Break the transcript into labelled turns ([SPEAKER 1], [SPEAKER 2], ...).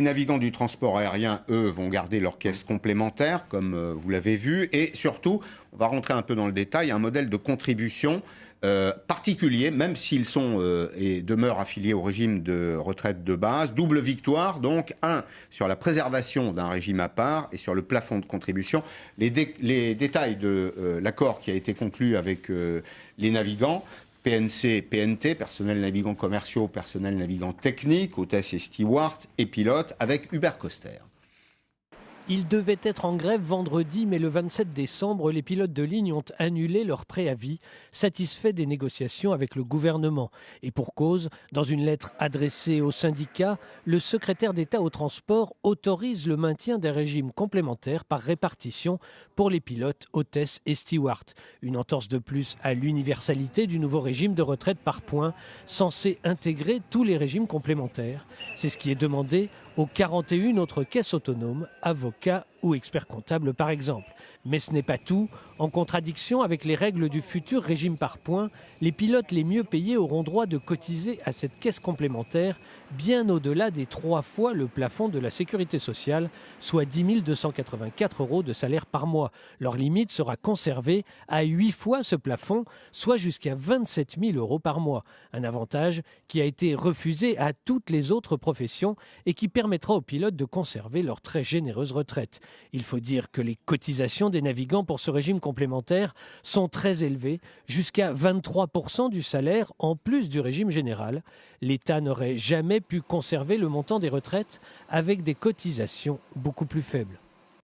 [SPEAKER 1] Les navigants du transport aérien, eux, vont garder leur caisse complémentaire, comme vous l'avez vu. Et surtout, on va rentrer un peu dans le détail, un modèle de contribution particulier, même s'ils sont et demeurent affiliés au régime de retraite de base. Double victoire, donc, sur la préservation d'un régime à part et sur le plafond de contribution. Les détails de l'accord qui a été conclu avec les navigants, PNC, PNT, personnel navigants commerciaux, personnel navigants techniques, hôtesses et stewards et pilotes, avec Hubert Coster.
[SPEAKER 2] Ils devaient être en grève vendredi, mais le 27 décembre, les pilotes de ligne ont annulé leur préavis, satisfaits des négociations avec le gouvernement. Et pour cause, dans une lettre adressée aux syndicats, le secrétaire d'État au transport autorise le maintien des régimes complémentaires par répartition pour les pilotes, hôtesses et stewards. Une entorse de plus à l'universalité du nouveau régime de retraite par points, censé intégrer tous les régimes complémentaires. C'est ce qui est demandé aux 41 autres caisses autonomes, avocats ou experts comptables par exemple. Mais ce n'est pas tout. En contradiction avec les règles du futur régime par points, les pilotes les mieux payés auront droit de cotiser à cette caisse complémentaire bien au-delà des 3 fois le plafond de la sécurité sociale, soit 10 284 € de salaire par mois. Leur limite sera conservée à 8 fois ce plafond, soit jusqu'à 27 000 € par mois. Un avantage qui a été refusé à toutes les autres professions et qui permettra aux pilotes de conserver leur très généreuse retraite. Il faut dire que les cotisations des navigants pour ce régime complémentaire sont très élevées, jusqu'à 23% du salaire en plus du régime général. L'État n'aurait jamais pu conserver le montant des retraites avec des cotisations beaucoup plus faibles.